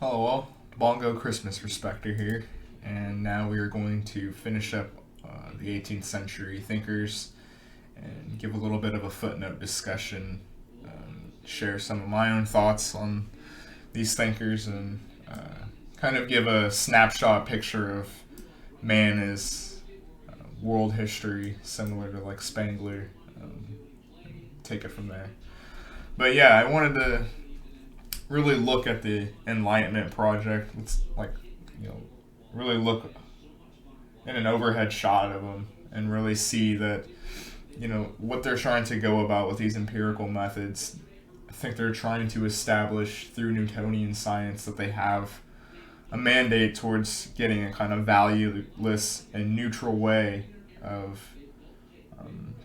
Hello all, Bongo Christmas Respecter here, and now we are going to finish up the 18th century thinkers and give a little bit of a footnote discussion, share some of my own thoughts on these thinkers, and kind of give a snapshot picture of man as world history, similar to like Spangler, and take it from there. But yeah, I wanted to really look at the Enlightenment project. It's like, you know, really look in an overhead shot of them and really see that, what they're trying to go about with these empirical methods. I think they're trying to establish through Newtonian science that they have a mandate towards getting a kind of valueless and neutral way of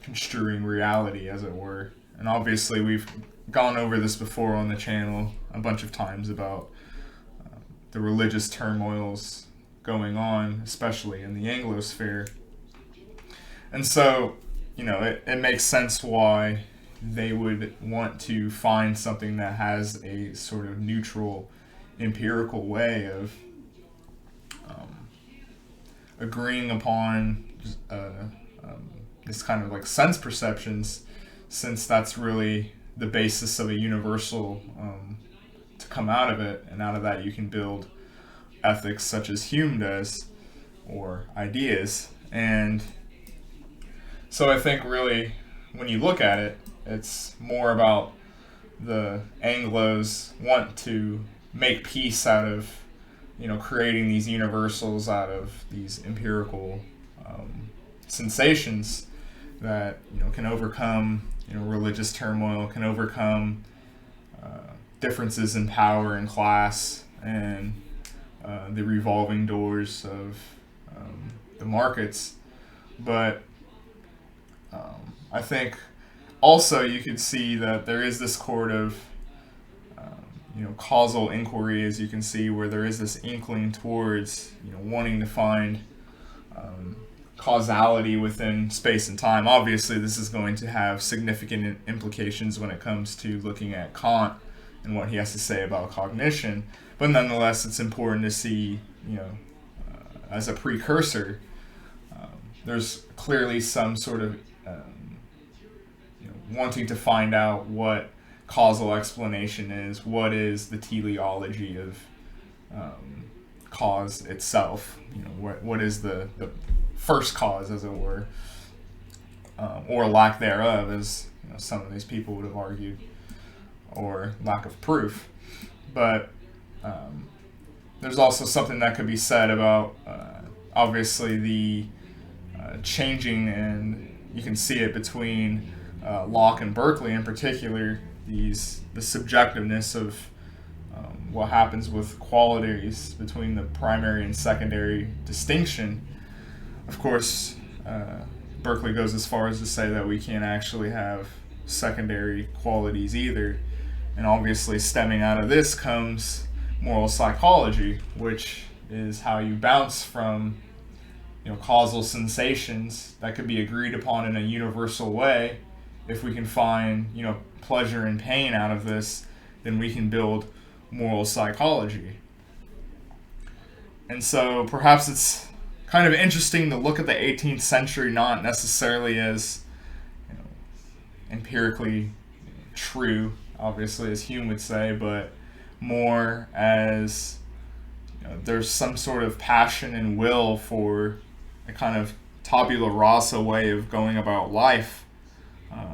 construing reality, as it were. And obviously, we've gone over this before on the channel a bunch of times about the religious turmoils going on, especially in the Anglosphere. And so, it makes sense why they would want to find something that has a sort of neutral, empirical way of agreeing upon this kind of like sense perceptions, since that's really the basis of a universal to come out of it, and out of that you can build ethics such as Hume does, or ideas. And so I think really when you look at it, it's more about the Anglos want to make peace out of creating these universals out of these empirical sensations that can overcome religious turmoil, can overcome differences in power and class, and the revolving doors of the markets. But I think also you could see that there is this sort of causal inquiry, as you can see, where there is this inkling towards wanting to find causality within space and time. Obviously, this is going to have significant implications when it comes to looking at Kant and what he has to say about cognition. But nonetheless, it's important to see, as a precursor, there's clearly some sort of wanting to find out what causal explanation is, what is the teleology of cause itself, what is the first cause, as it were, or lack thereof, as some of these people would have argued, or lack of proof. But there's also something that could be said about obviously the changing, and you can see it between Locke and Berkeley in particular, the subjectiveness of what happens with qualities between the primary and secondary distinction. Of course, Berkeley goes as far as to say that we can't actually have secondary qualities either. And obviously, stemming out of this comes moral psychology, which is how you bounce from causal sensations that could be agreed upon in a universal way. If we can find pleasure and pain out of this, then we can build moral psychology. And so perhaps it's kind of interesting to look at the 18th century not necessarily as empirically true, obviously, as Hume would say, but more as there's some sort of passion and will for a kind of tabula rasa way of going about life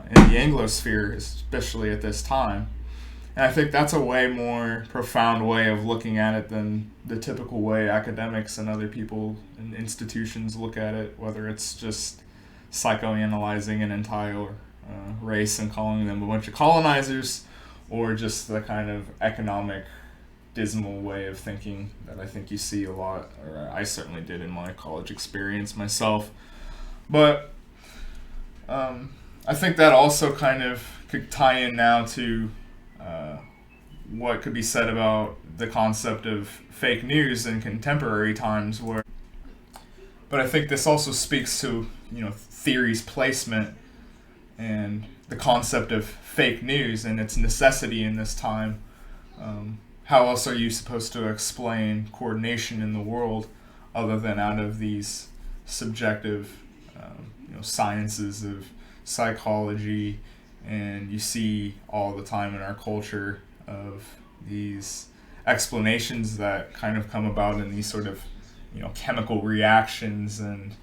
in the Anglosphere, especially at this time. And I think that's a way more profound way of looking at it than the typical way academics and other people and institutions look at it, whether it's just psychoanalyzing an entire race and calling them a bunch of colonizers, or just the kind of economic, dismal way of thinking that I think you see a lot, or I certainly did in my college experience myself. But I think that also kind of could tie in now to what could be said about the concept of fake news in contemporary times. But I think this also speaks to theory's placement and the concept of fake news and its necessity in this time, how else are you supposed to explain coordination in the world other than out of these subjective sciences of psychology? And you see all the time in our culture of these explanations that kind of come about in these sort of chemical reactions, and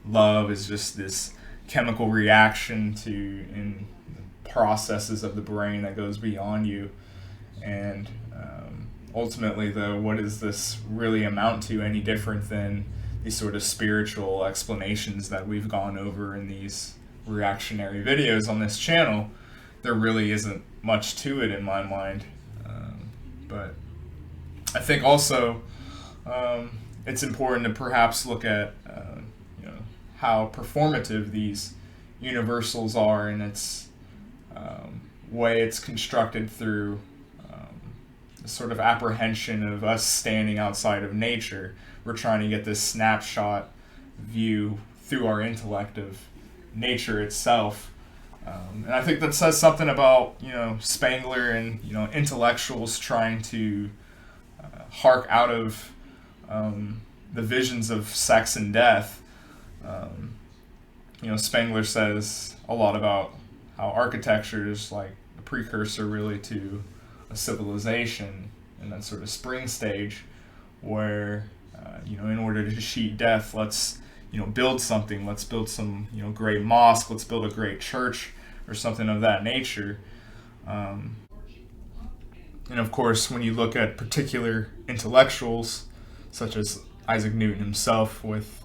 love is just this chemical reaction to in processes of the brain that goes beyond you. And ultimately, though, what does this really amount to any different than these sort of spiritual explanations that we've gone over in these reactionary videos on this channel? There really isn't much to it in my mind. But I think also it's important to perhaps look at how performative these universals are, in its way it's constructed through a sort of apprehension of us standing outside of nature. We're trying to get this snapshot view through our intellect of nature itself. And I think that says something about Spengler and intellectuals trying to hark out of the visions of sex and death. Spengler says a lot about how architecture is like a precursor really to a civilization, in that sort of spring stage where in order to cheat death, let's build something. Let's build some great mosque. Let's build a great church or something of that nature. And of course, when you look at particular intellectuals, such as Isaac Newton himself with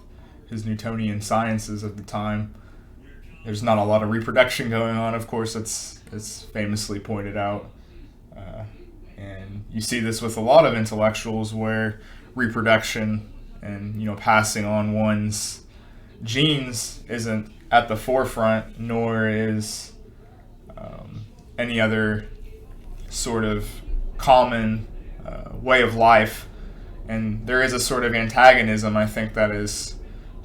his Newtonian sciences of the time, there's not a lot of reproduction going on. Of course, it's famously pointed out. And you see this with a lot of intellectuals, where reproduction and passing on one's genes isn't at the forefront, nor is any other sort of common way of life. And there is a sort of antagonism, I think, that is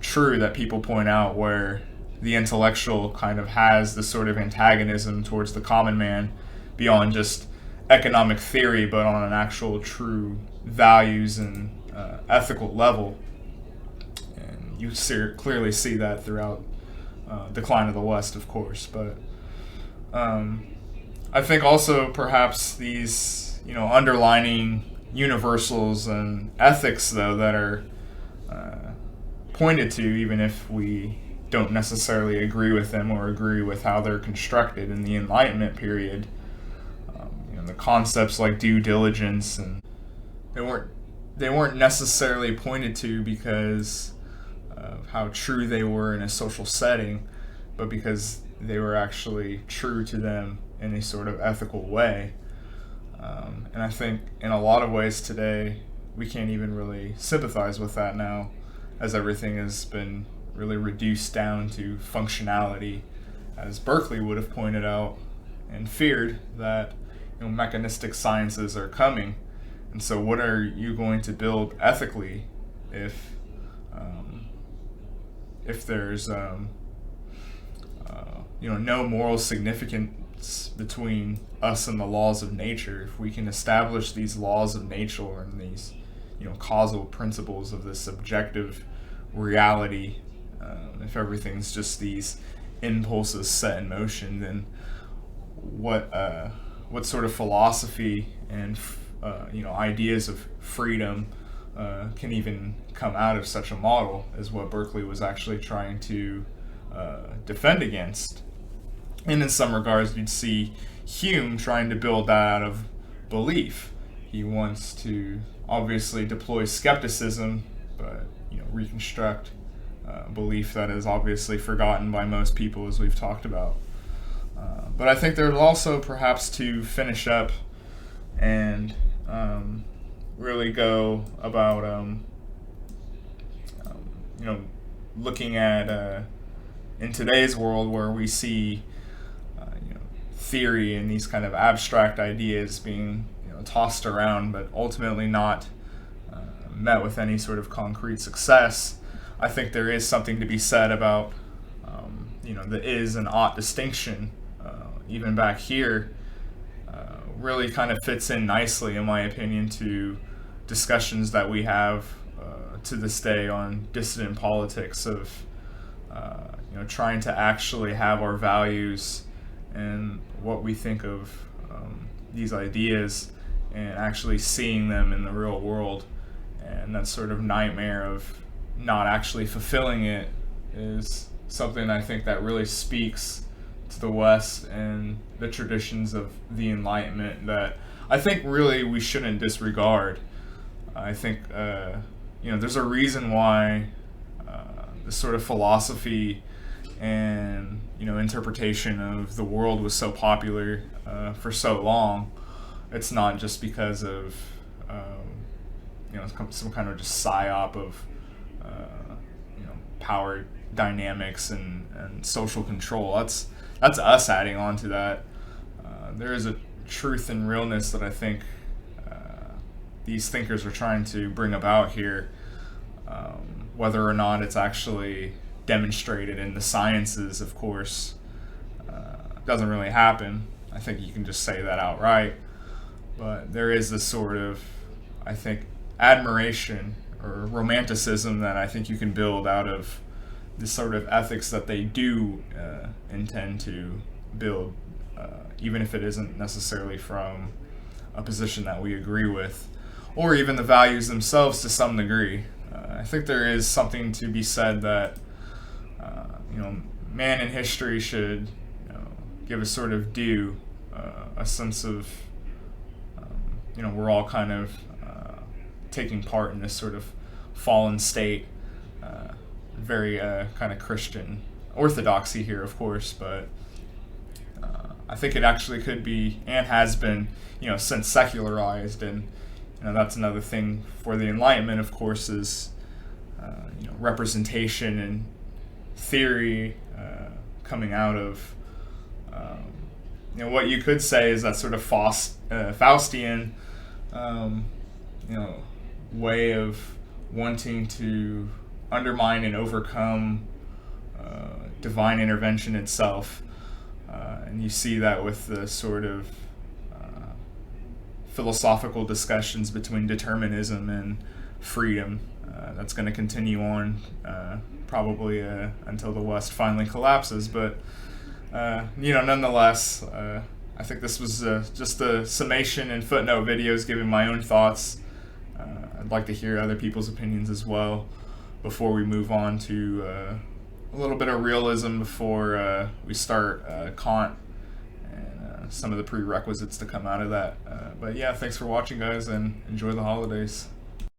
true, that people point out, where the intellectual kind of has this sort of antagonism towards the common man beyond just economic theory, but on an actual true values and ethical level. And you clearly see that throughout Decline of the West, of course. But I think also perhaps these underlining universals and ethics, though, that are pointed to, even if we don't necessarily agree with them or agree with how they're constructed in the Enlightenment period. The concepts like due diligence, and they weren't necessarily pointed to because of how true they were in a social setting, but because they were actually true to them in a sort of ethical way. And I think in a lot of ways today, we can't even really sympathize with that now, as everything has been really reduced down to functionality, as Berkeley would have pointed out and feared that mechanistic sciences are coming. And so what are you going to build ethically if there's no moral significance between us and the laws of nature? If we can establish these laws of nature and these causal principles of this subjective reality, if everything's just these impulses set in motion, then what sort of philosophy and ideas of freedom can even come out of such a model, is what Berkeley was actually trying to defend against. And in some regards, you'd see Hume trying to build that out of belief. He wants to obviously deploy skepticism, but reconstruct belief that is obviously forgotten by most people, as we've talked about. But I think there's also, perhaps to finish up and really go about looking at in today's world, where we see theory and these kind of abstract ideas being tossed around, but ultimately not met with any sort of concrete success. I think there is something to be said about the is and ought distinction. Even back here, really kind of fits in nicely, in my opinion, to discussions that we have to this day on dissident politics of trying to actually have our values and what we think of these ideas and actually seeing them in the real world. And that sort of nightmare of not actually fulfilling it is something I think that really speaks to the West and the traditions of the Enlightenment that I think really we shouldn't disregard. I think there's a reason why this sort of philosophy and interpretation of the world was so popular for so long. It's not just because of some kind of just psyop of power dynamics and social control. That's us adding on to that. There is a truth and realness that I think these thinkers are trying to bring about here, whether or not it's actually demonstrated in the sciences, of course, doesn't really happen. I think you can just say that outright. But there is this sort of, I think, admiration or romanticism that I think you can build out of the sort of ethics that they do intend to build, even if it isn't necessarily from a position that we agree with, or even the values themselves to some degree. I think there is something to be said that man in history should give a sort of due, a sense of we're all kind of taking part in this sort of fallen state, very kind of Christian orthodoxy here, of course, but I think it actually could be and has been since secularized. And that's another thing for the Enlightenment, of course, is representation and theory coming out of what you could say is that sort of Faustian way of wanting to undermine and overcome divine intervention itself. And you see that with the sort of philosophical discussions between determinism and freedom. That's going to continue on probably until the West finally collapses. But, nonetheless, I think this was just a summation and footnote videos giving my own thoughts. I'd like to hear other people's opinions as well before we move on to a little bit of realism before we start Kant and some of the prerequisites to come out of that. But yeah, thanks for watching, guys, and enjoy the holidays.